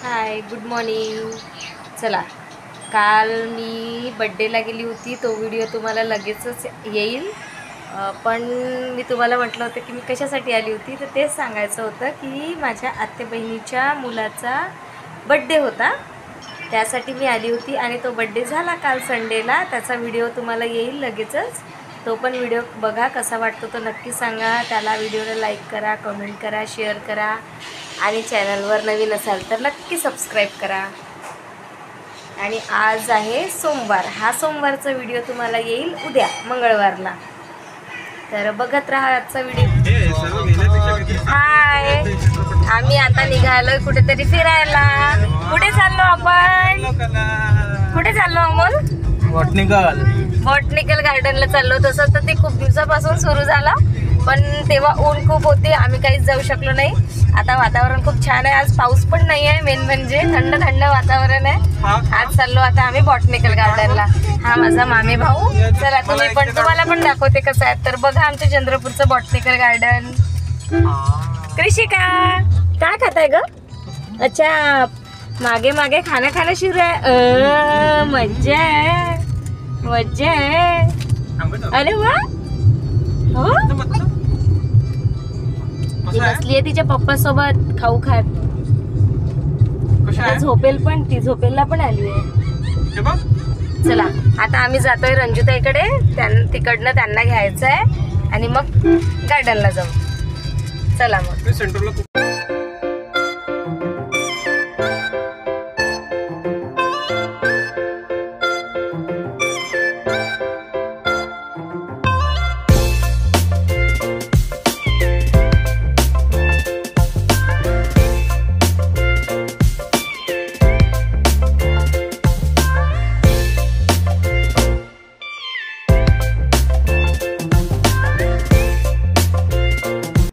हाय, good morning. चला, काल मी बड्डेला गेली होती. तो व्हिडिओ तुम्हाला लगेचच येईल. पण मी तुम्हाला म्हटलं होतं की मी कशासाठी आली होती, तर तेच सांगायचं होतं की माझ्या आत्ते बहिणीच्या मुलाचा बड्डे होता, त्यासाठी मी आली होती. आणि तो बड्डे झाला काल संडेला. त्याचा व्हिडिओ तुम्हाला येईल लगेचच. तो पण व्हिडिओ बघा, कसा वाटतो तो नक्की सांगा. त्याला व्हिडिओला लाईक करा, कमेंट करा, शेअर करा. आणि चॅनलवर नवीन असाल तर नक्की सबस्क्राईब करा. आणि आज आहे सोमवार. हा सोमवारचा व्हिडिओ तुम्हाला येईल उद्या मंगळवारला. तर बघत राहा आजचा व्हिडिओ. हाय, आम्ही आता निघालोय कुठेतरी फिरायला. कुठे चाललो आपण? कुठे चाललो अमोल? बॉटनिकल गार्डनला चाललो. तसं तर ते खूप दिवसापासून सुरू झालं, पण तेव्हा ऊन खूप होती, आम्ही काहीच जाऊ शकलो नाही. आता वातावरण खूप छान आहे. आज पाऊस पण नाही आहे, मेन म्हणजे थंड थंड वातावरण आहे. आज चाललो आता आम्ही बॉटनिकल गार्डनला. हा माझा मामे भाऊ. चला तुम्हाला पण दाखवते कसं आहे. तर बघा आमच्या चंद्रपूरचं बॉटनिकल गार्डन. कृषिका काय खाताय ग? अच्छा, मागे मागे खाणं सुरू आहे. मज्जा आहे, मज्जा आहे. अरे वा, हो बसली आहे तिच्या पप्पा सोबत खाऊ खात. झोपेल पण, ती झोपेलला पण आली आहे. चला आता आम्ही जातोय रंजुताईकडे. तिकडनं त्यांना घ्यायचं आहे आणि मग गार्डनला जाऊ. चला मग.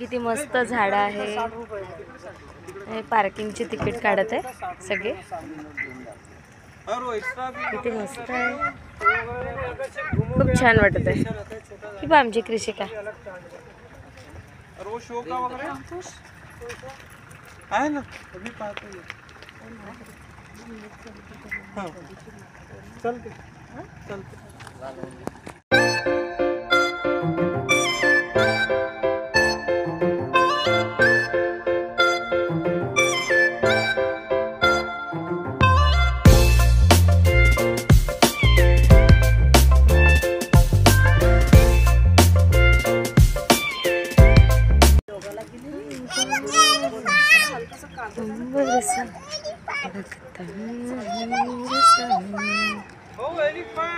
किती मस्त झाडं आहे. पार्किंगचे तिकीट काढत आहे सगळे. किती मस्त आहे, खूप छान वाटत आहे. ही बा आमची कृषिका.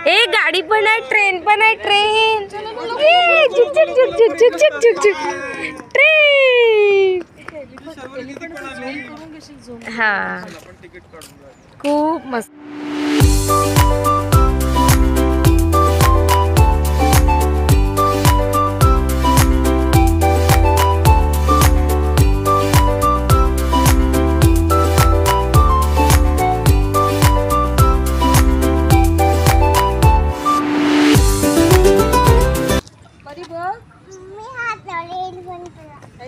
ए गाडी पण आहे, ट्रेन पण आहे. Train train. हा, खूप मस्त.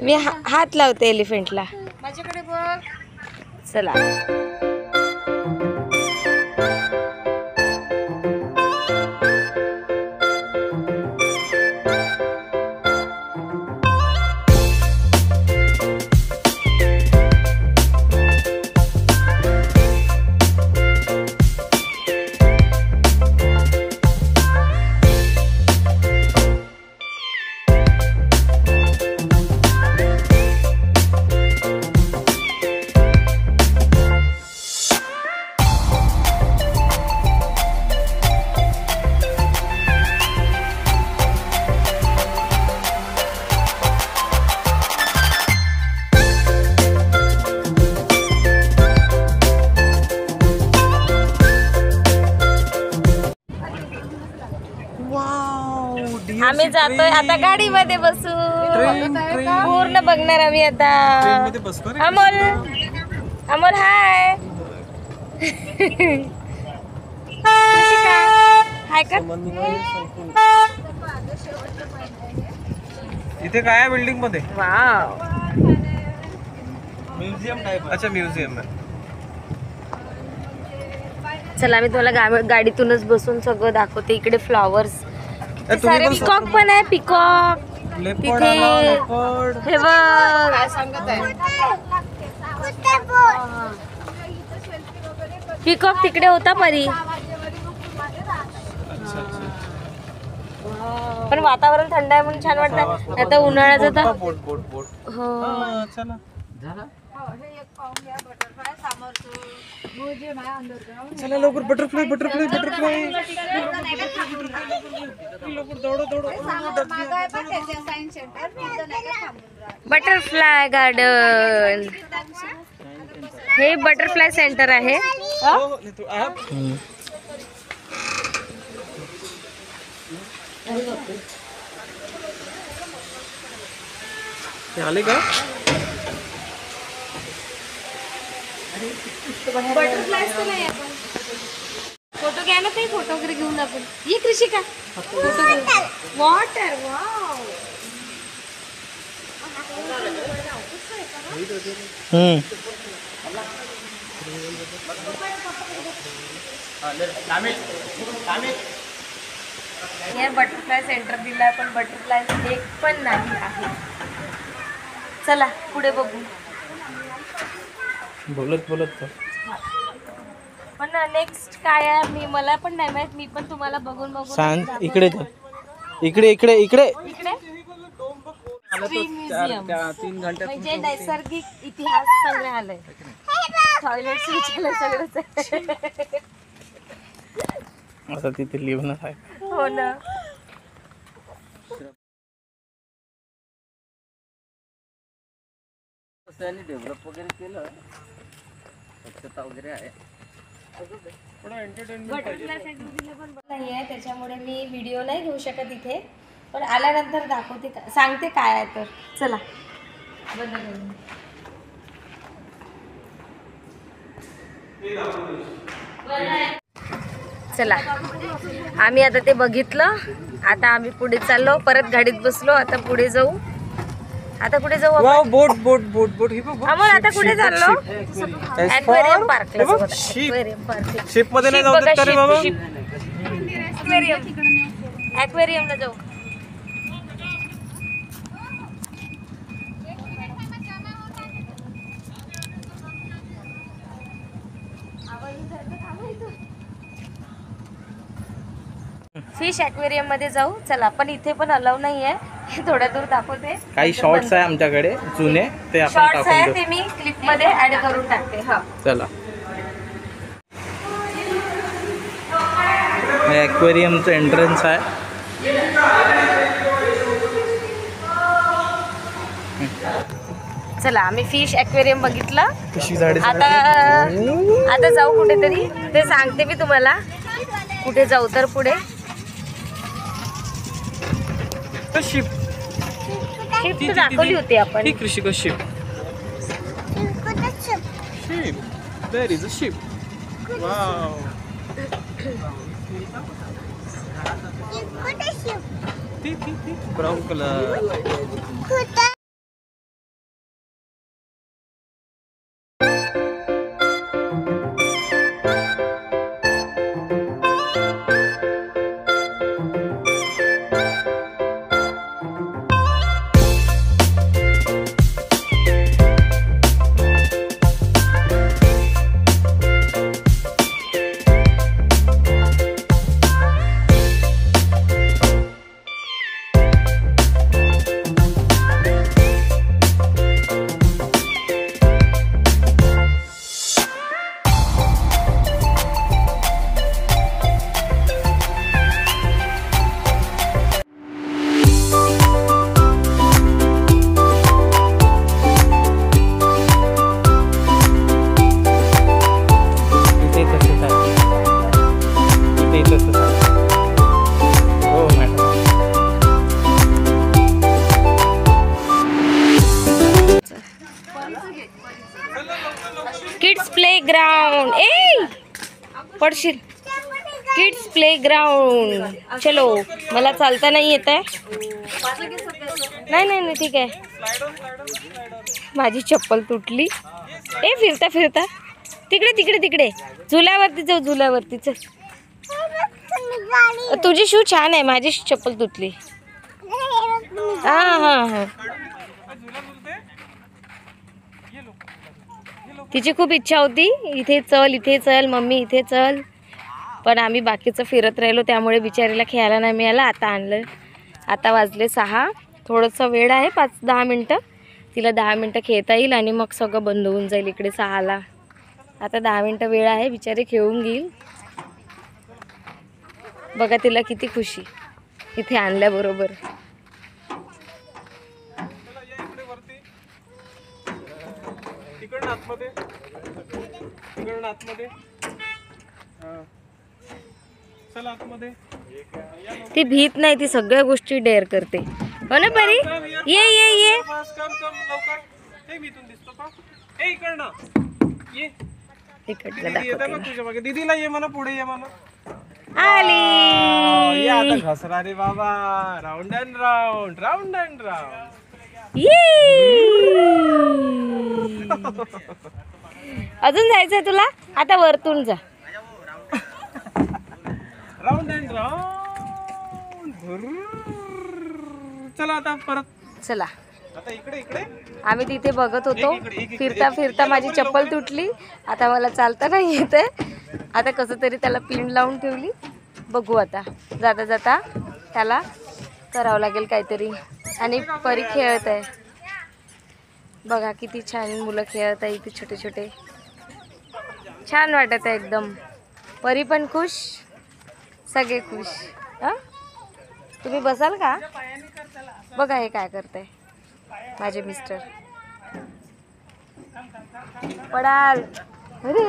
मी हात लावते एलिफंटला. माझ्याकडे बघ. चला आम्ही जातोय आता गाडीमध्ये बसू. पूर्ण बघणार आम्ही आता. अमोल, अमोल हाय. हाय कर. इथे काय आहे बिल्डिंग मध्ये? Wow, museum type. अच्छा म्युझियम आहे. चला मी तुम्हाला गाडीतूनच बसून सगळं दाखवते. इकडे फ्लॉवर्स सारे, पिकॉक पण आहे, पिकॉक तिथे हे बघ. पिकॉक तिकडे होता परी. पण वातावरण थंड आहे म्हणून छान वाटतं. आता उन्हाळ्याचं तर हो. चला लवकर. Butterfly butterfly butterfly butterfly garden. हे बटरफ्लाय सेंटर आहे. आले का? फोटो घ्या ना काही, फोटो वगैरे घेऊन आपण. ये कृषिका फोटो घेऊन. Water wow. या बटरफ्लाय सेंटर दिलाय पण बटरफ्लाय एक पण नाही आहे. चला पुढे बघू. बोलत बोलत पण नेक्स्ट काय आहे मला पण नाही माहित. मी पण तुम्हाला बघून सांग. इकडे इकडे इकडे इकडे म्युझियम म्हणजे नैसर्गिक इतिहास संग्रहालय. टॉयलेट सगळंच आता तिथे लिहिणं आहे. हो ना. डेव्हलप वगैरे केलं, स्वच्छता वगैरे आहे. नाहीये त्याच्यामुळे मी व्हिडिओ नाही घेऊ शकत इथे. पण आल्यानंतर दाखवते, सांगते काय आहे तर. चला चला आम्ही आता ते बघितलं. आता आम्ही पुढे चाललो. परत गाडीत बसलो. आता पुढे जाऊ. आता कुठे जाऊ आपण? बोट बोट बोट बोट. अमोल आता कुठे चाललो? ॲक्वेरियम पार्कला. शिप मध्ये नाही जाऊ देत का रे बाबा? ॲक्वेरियमला जाऊ. फिश ॲक्वेरियम मध्ये जाऊ. चला पण इथे पण अलाव नाही आहे. थोड्या दूर दाखवते. काही शॉर्ट्स आहे आमच्याकडे जुने, ते आपण शॉर्ट्स आहे टाकून ते मी क्लिप मध्ये ऍड करून टाकते. हा चला. ॲक्वेरियमचं एंट्रन्स आहे. चला आम्ही फिश ॲक्वेरियम बघितलं. कशी झाडे आता जाऊ कुठेतरी. ते सांगते मी तुम्हाला कुठे जाऊ. तर पुढे शिप शिप दाखवली होती आपण. ही कृषिक ship. Ship. There is a ship. Wow. ती ब्राउन कलर. Kids playground. ए पडशील. Kids playground. चलो. मला चालता नाही येत आहे. नाही नाही नाही ठीक आहे. माझी चप्पल तुटली. ए फिरता फिरता तिकडे तिकडे तिकडे झुल्यावरती जाऊ, झुल्यावरती चल. तुझी शू छान आहे, माझी चप्पल तुटली. हा हा हा. तिची खूप इच्छा होती इथे चल मम्मी इथे चल, पण आम्ही बाकीचं फिरत राहिलो त्यामुळे बिचारीला खेळायला नाही मिळालं. आता आणलं. आता वाजले 6. थोडंसं वेळ आहे, 5-10 मिनटं. तिला 10 मिनटं खेळता येईल आणि मग सगळं बंद होऊन जाईल इकडे 6ला. आता 10 मिनटं वेळ आहे, बिचारी खेळून घेईल. बघा तिला किती खुशी इथे आणल्याबरोबर. ती भीत नाही, ती सगळ्या गोष्टी डेअर करते. हो ना परी? ये ये ये इकडलं दाखवते. दीदीला ये म्हणा, पुढे ये म्हणा. आली. आता घसरा रे बाबा. Round and round, round and round. अजून जायचंय तुला? आता वरतून जा. Round and round. चला आता परत. चला. आता इकडे इकडे. आम्ही तिथे बघत होतो, फिरता फिरता माझी चप्पल तुटली. आता मला चालता नाही येत आहे. आता कसं तरी त्याला पिन लावून ठेवली. बघू आता जाता जाता त्याला करावं लागेल काहीतरी. आणि परी खेळत आहे. बघा किती छान मुलं खेळत आहे इथे, छोटे छोटे. छान वाटत आहे एकदम. परी पण खुश, सगळे खुश. हां, तुम्ही बसाल का? बघा हे काय करताय माझे मिस्टर. पडाल. अरे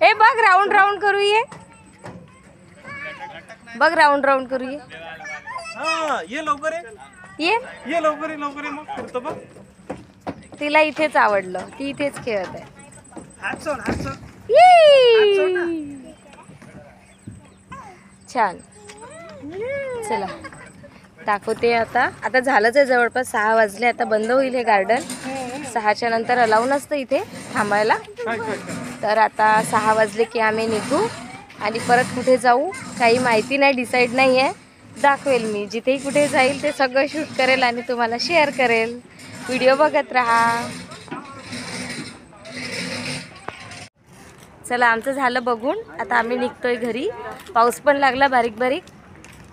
ए बघ, राऊंड राऊंड करू ये. बघ राऊंड राऊंड करू ये. ये लवकर ये ये लवकर लवकर ये. मग फिरतो बघ. तिला इथेच आवडलं, ती इथेच खेळत आहे. छान. चला दाखवते आता. आता झालंच आहे जवळपास 6 वाजले. आता बंद होईल हे गार्डन. 6च्या नंतर अलाऊ नसतं इथे थांबायला. तर आता 6 वाजले की आम्ही निघू आणि परत कुठे जाऊ काही माहिती नाही, डिसाईड नाही आहे. दाखवेल मी जिथेही कुठे जाईल ते सगळं शूट करेल आणि तुम्हाला शेअर करेल. व्हिडिओ बघत राहा. चला आमचं झालं बघून. आता आम्ही निघतोय घरी. पाऊस पण लागला बारीक बारीक.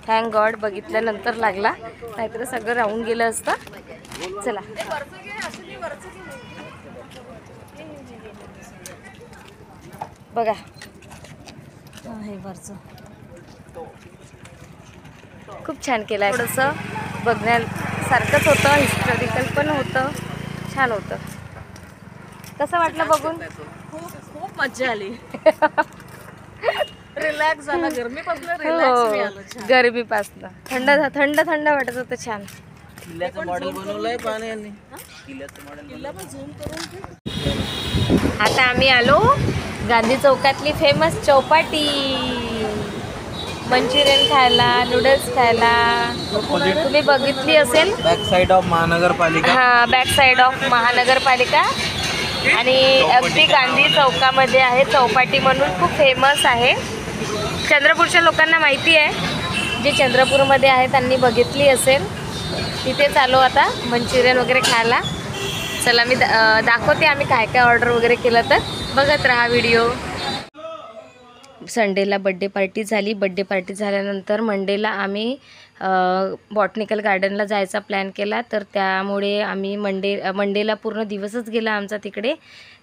थँक गॉड बघितल्यानंतर लागला, नाहीतर सगळं राहून गेलं असतं. चला बघा हे वरचं खूप छान केलं आहे. थोडंसं बघण्यासारखंच होतं, हिस्टॉरिकल पण होतं, छान होतं. कसं वाटलं बघून? खूप मजा आली. रिलॅक्स झाला. गरमीपासून रिलॅक्स मिळालं. गरमीपासून थंड थंड थंड वाटत होतं. छान. किल्ल्याचं मॉडेल बनवलंय पाण्याने. किल्ल्याचं मॉडेल आता आम्ही आलो गांधी चौकातली फेमस चौपाटी. मंचुरियन खायला, नूडल्स खायला. तुम्ही बघितली असेल बॅक साइड ऑफ महानगरपालिका. हां, बॅक साईड ऑफ महानगरपालिका. आणि अगदी गांधी चौकामध्ये आहे चौपाटी म्हणून. खूप फेमस आहे. चंद्रपूरच्या लोकांना माहिती आहे, जे चंद्रपूरमध्ये आहे त्यांनी बघितली असेल. तिथे चालू आता मंचुरियन वगैरे खायला. चला मी दाखवते आम्ही काय काय ऑर्डर वगैरे केलं, तर बघत राहा व्हिडिओ. संडेला बड्डे पार्टी झाली. बड्डे पार्टी झाल्यानंतर मंडेला आम्ही बॉटनिकल गार्डनला जायचा प्लॅन केला. तर त्यामुळे आम्ही मंडेला पूर्ण दिवसच गेला आमचा तिकडे.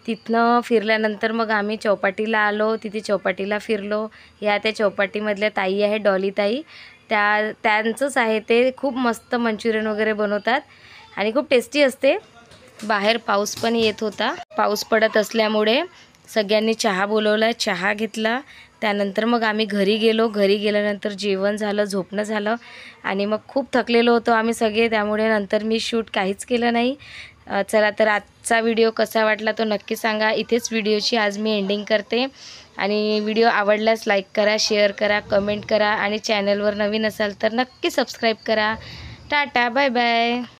तिथनं फिरल्यानंतर मग आम्ही चौपाटीला आलो. तिथे चौपाटीला फिरलो. या त्या चौपाटीमधल्या ताई आहे, डॉली ताई. त्यांचंच आहे ते. खूप मस्त मंचुरियन वगैरे बनवतात आणि खूप टेस्टी असते. बाहेर पाऊस पण येत होता. पाऊस पडत असल्यामुळे सगळ्यांनी चहा बोलवला, चहा घेतला. त्यानंतर मग आम्ही घरी गेलो. घरी गेल्यानंतर जेवण झालं, झोपणं झालं आणि मग खूप थकलेलो होतो आम्ही सगळे. त्यामुळे नंतर मी शूट काहीच केलं नाही. चला तर आजचा व्हिडिओ कसा वाटला तो नक्की सांगा. इथेच व्हिडिओची आज मी एंडिंग करते. आणि व्हिडिओ आवडल्यास लाईक करा, शेअर करा, कमेंट करा आणि चॅनलवर नवीन असाल तर नक्की सबस्क्राईब करा. Tata, bye bye.